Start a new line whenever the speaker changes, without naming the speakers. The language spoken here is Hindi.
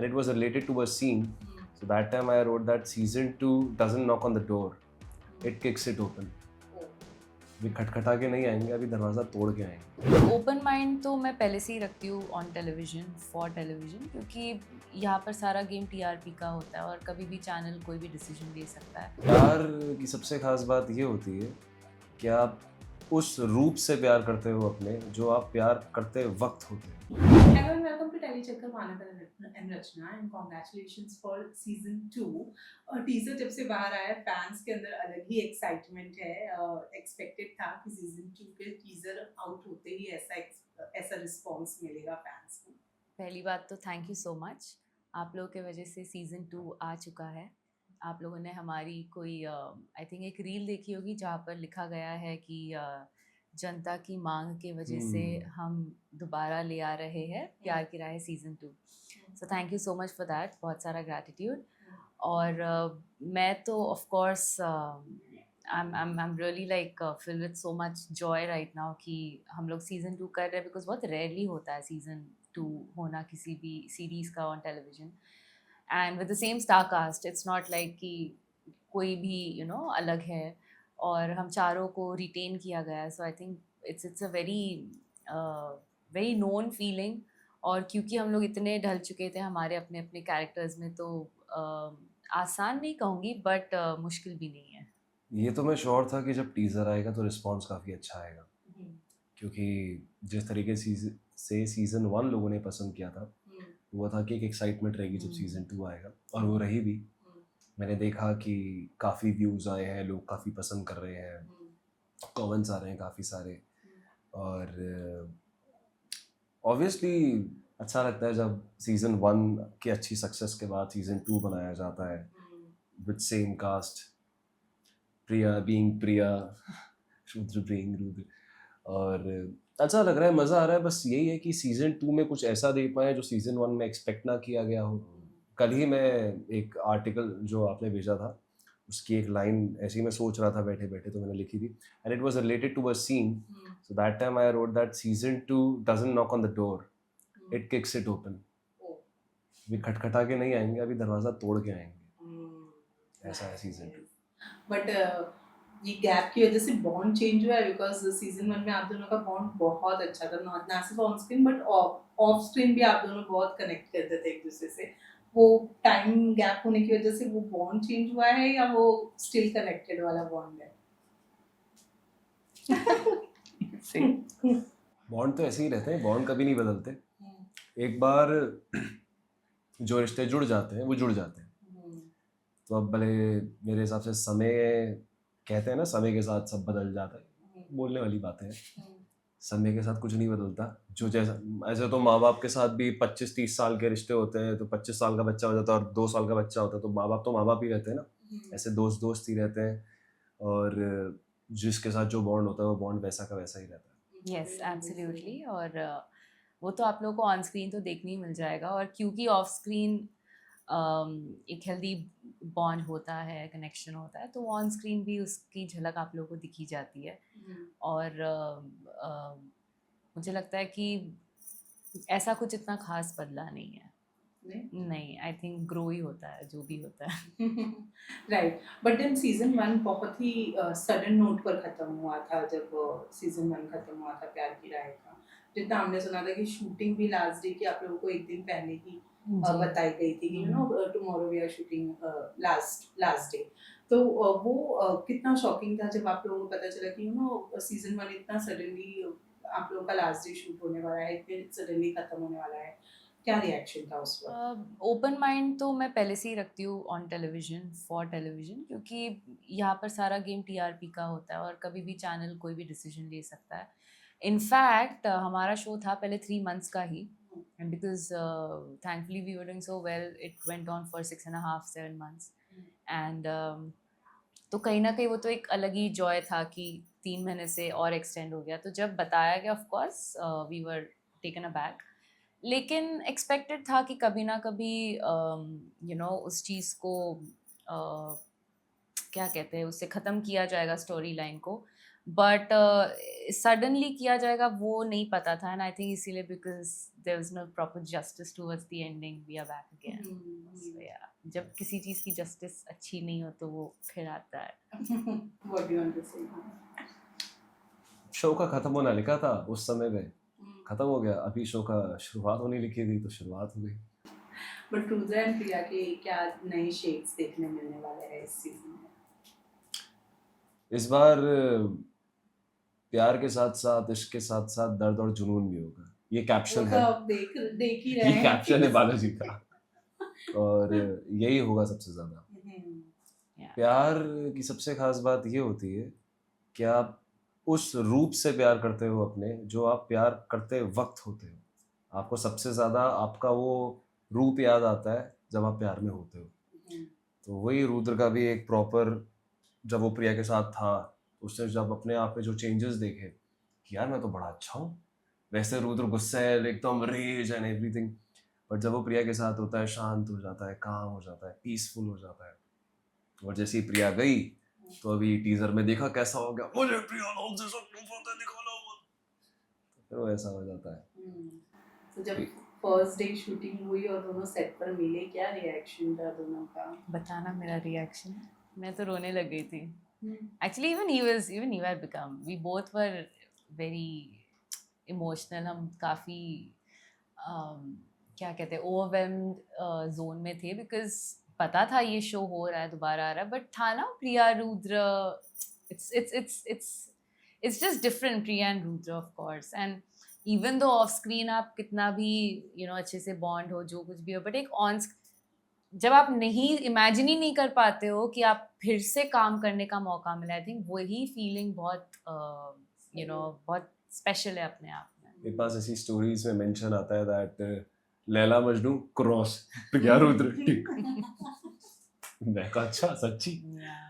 and it was related to a scene. So that time I wrote that season 2 doesn't knock on the door, it kicks it open. अभी खटखटा के नहीं आएंगे, अभी दरवाज़ा तोड़ के आएंगे.
ओपन माइंड तो मैं पहले से ही रखती हूँ ऑन टेलीविज़न, फॉर टेलीविज़न, क्योंकि यहाँ पर सारा गेम टीआरपी का होता है और कभी भी चैनल कोई भी डिसीजन ले सकता है।
प्यार की सबसे खास बात ये होती है कि आप उस रूप से प्यार करते हो अपने, जो आप प्यार करते वक्त होते हैं.
Hello and welcome to Telechecker Manat and Rachna and congratulations for season 2. Teaser जब से बाहर आया फैंस के अंदर अलग ही एक्साइटमेंट है. एक्सपेक्टेड था कि सीजन 2 के टीजर आउट होते ही ऐसा रिस्पांस मिलेगा फैंस को.
पहली बात तो थैंक यू सो मच, आप लोगों के वजह से सीज़न 2 आ चुका है। आप लोगों ने हमारी कोई आई थिंक एक रील देखी होगी जहाँ पर लिखा गया है कि जनता की मांग के वजह से हम दोबारा ले आ रहे हैं प्यार की राह season 2। So thank you so much for that, बहुत सारा ग्रैटिट्यूड। और मैं तो of course I'm really like filled with so much joy right now कि हम लोग सीज़न 2 कर रहे हैं, बिकॉज बहुत रेयरली होता है सीज़न 2 होना किसी भी सीरीज़ का on television, and with the same star cast. It's not like कि कोई भी अलग है, और हम चारों को रिटेन किया गया है। So I think it's a very very known feeling. और क्योंकि हम लोग इतने ढल चुके थे हमारे अपने अपने कैरेक्टर्स में, तो आसान नहीं कहूँगी बट मुश्किल भी नहीं है।
ये तो मैं श्योर था कि जब टीज़र आएगा तो रिस्पांस काफ़ी अच्छा आएगा, क्योंकि जिस तरीके से सीज़न 1 लोगों ने पसंद किया था, वो था कि एक एक्साइटमेंट रहेगी जब सीज़न 2 आएगा, और वो रही भी. मैंने देखा कि काफ़ी व्यूज़ आए हैं, लोग काफ़ी पसंद कर रहे हैं, कमेंट्स आ रहे हैं काफ़ी सारे, और ऑब्वियसली अच्छा लगता है जब सीज़न 1 की अच्छी सक्सेस के बाद सीज़न 2 बनाया जाता है with same cast, Priya being Priya, Rudra being Rudra, और अच्छा लग रहा है, मज़ा आ रहा है. बस यही है कि सीज़न 2 में कुछ ऐसा दे पाए जो सीज़न 1 में एक्सपेक्ट ना किया गया हो. कल ही मैं एक आर्टिकल जो आपने भेजा था, उसकी एक लाइन ऐसे ही मैं सोच रहा था बैठे बैठे, तो मैंने लिखी थी, and it was related to a scene. So that time I wrote that season 2 doesn't knock on the door, it kicks it open. अभी खटखटा के नहीं आएंगे, अभी दरवाज़ा तोड़ के आएंगे. ऐसा है सीज़न 2.
बट ये गैप की वजह से बॉन्ड चेंज हुआ है, बिकॉज सीजन 1 में आप दोनों का बॉन्ड बहुत अच्छा था, नॉट ना सिर्फ on screen but of screen भी आप दोनों बहुत कनेक्ट करते थे एक दूसरे से. वो टाइम गैप होने की वजह से वो बॉन्ड चेंज हुआ है या वो स्टिल कनेक्टेड वाला बॉन्ड है?
बॉन्ड तो ऐसे ही रहते हैं, बॉन्ड कभी नहीं बदलते. एक बार जो रिश्ते जुड़ जाते हैं वो जुड़ जाते हैं. तो अब भले मेरे हिसाब से समय, कहते हैं ना समय के साथ सब बदल जाता है, बोलने वाली बातें हैं. समय के साथ कुछ नहीं बदलता. जो जैसा, ऐसे तो माँ बाप के साथ भी 25-30 साल के रिश्ते होते हैं, तो 25 साल का बच्चा हो जाता है और 2 साल का बच्चा होता है, तो माँ बाप ही रहते हैं ना. ऐसे दोस्त दोस्त ही रहते हैं, और जिसके साथ जो बॉन्ड होता है वो बॉन्ड वैसा का वैसा ही रहता है.
Yes absolutely. और वो तो आप लोगों को ऑन स्क्रीन तो देखने ही मिल जाएगा, और क्योंकि ऑफ स्क्रीन एक हेल्दी बॉन्ड होता है, कनेक्शन होता है, तो ऑन स्क्रीन भी उसकी झलक आप लोगों को दिखी जाती है। और मुझे लगता है कि ऐसा कुछ इतना खास बदला नहीं है। नहीं, आई थिंक ग्रो ही होता है जो भी होता है।
राइट, बट देन सीजन 1 बहुत ही सडन नोट पर खत्म हुआ था. जब सीजन 1 खत्म हुआ था प्यार की राह का, जितना हमने सुना था कि शूटिंग भी लास्ट डे की आप लोगों को एक दिन पहले ही बताई गई थी कि tomorrow we are shooting last day. तो वो कितना शॉकिंग था जब आप लोगों को पता चला कि सीजन 1 इतना सडनली आप लोगों का लास्ट डे शूट होने वाला है, इतने सडनली खत्म होने वाला है. क्या रिएक्शन था उस वक्त?
ओपन माइंड तो मैं पहले से ही रखती हूँ ऑन टेलीविज़न, फॉर टेलीविज़न, क्योंकि यहाँ पर सारा गेम टीआरपी का होता है और कभी भी चैनल कोई भी डिसीजन ले सकता है। इनफैक्ट हमारा शो था पहले 3 मंथ्स का ही, and because thankfully we were doing so well, it went on for 6.5-7 months. And तो कहीं ना कहीं वो तो एक अलग ही जॉय था कि 3 महीने से और एक्सटेंड हो गया. तो जब बताया गया of course we were taken aback, लेकिन एक्सपेक्टेड था कि कभी ना कभी उस चीज़ को क्या कहते हैं, उससे ख़त्म किया जाएगा स्टोरी लाइन को. बट सडनली किया जाएगा वो नहीं पता था, एंड आई थिंक इसीलिए because there was no proper justice towards the ending we are back again. So yeah, जब किसी चीज़ की जस्टिस अच्छी नहीं हो तो वो फिर आता है।
What do you want to say?
Show का खत्म होना लिखा था उस समय पे, खत्म हो गया। अभी शो का शुरुआत होनी लिखी थी तो शुरुआत हो गई।
बट रुद्रा एंड प्रिया के क्या नए शेड्स देखने मिलने वाले हैं इस सीजन में?
इस बार प्यार के साथ साथ इश्क के साथ साथ दर्द और जुनून भी होगा। ये कैप्शन
वो तो
है,
अब देख ही रहे
ये
हैं।
कैप्शन है बालाजी का, और यही होगा सबसे ज्यादा।
Yeah.
प्यार की सबसे खास बात ये होती है कि आप उस रूप से प्यार करते हो अपने, जो आप प्यार करते वक्त होते हो। आपको सबसे ज्यादा आपका वो रूप याद आता है जब आप प्यार में होते हो। तो वही रुद्र का भी एक प्रॉपर, जब वो प्रिया के साथ था उसने जब अपने आप में जो चेंजेस देखे कि यार मैं तो बड़ा अच्छा हूँ। वैसे रुद्र गुस्सा है, एकदम रेज एंड एवरीथिंग, बट जब वो प्रिया के साथ होता है शांत हो जाता है, काम हो जाता है, पीसफुल हो जाता है। और जैसे ही प्रिया गई तो अभी टीजर में देखा कैसा हो गया, मुझे प्रिया नाम से सब पता निकाला हुआ, तो फिर वो ऐसा हो जाता है।
तो जब फर्स्ट डे शूटिंग हुई और दोनों सेट पर मिले, क्या रिएक्शन था दोनों का?
बताना मेरा रिएक्शन, मैं तो रोने लग गई थी। Actually, even you had become. We both were very emotional. हम काफ़ी क्या कहते हैं overwhelmed zone में थे, because पता था ये शो हो रहा है, दोबारा आ रहा है, बट था ना Priya Rudra, it's just different, Priya and Rudra of course. And even though off screen आप कितना भी अच्छे से बॉन्ड हो, जो कुछ भी हो, बट एक ऑन जब आप नहीं इमेजिन ही नहीं कर पाते हो कि आप फिर से काम करने का मौका मिला, आई थिंक वही फीलिंग बहुत बहुत स्पेशल है अपने आप में।
मेरे पास ऐसी स्टोरीज में मेंशन आता है दैट लैला मजनू क्रॉस प्रिया रुद्र। मैं कहा अच्छा सच्ची?
Yeah.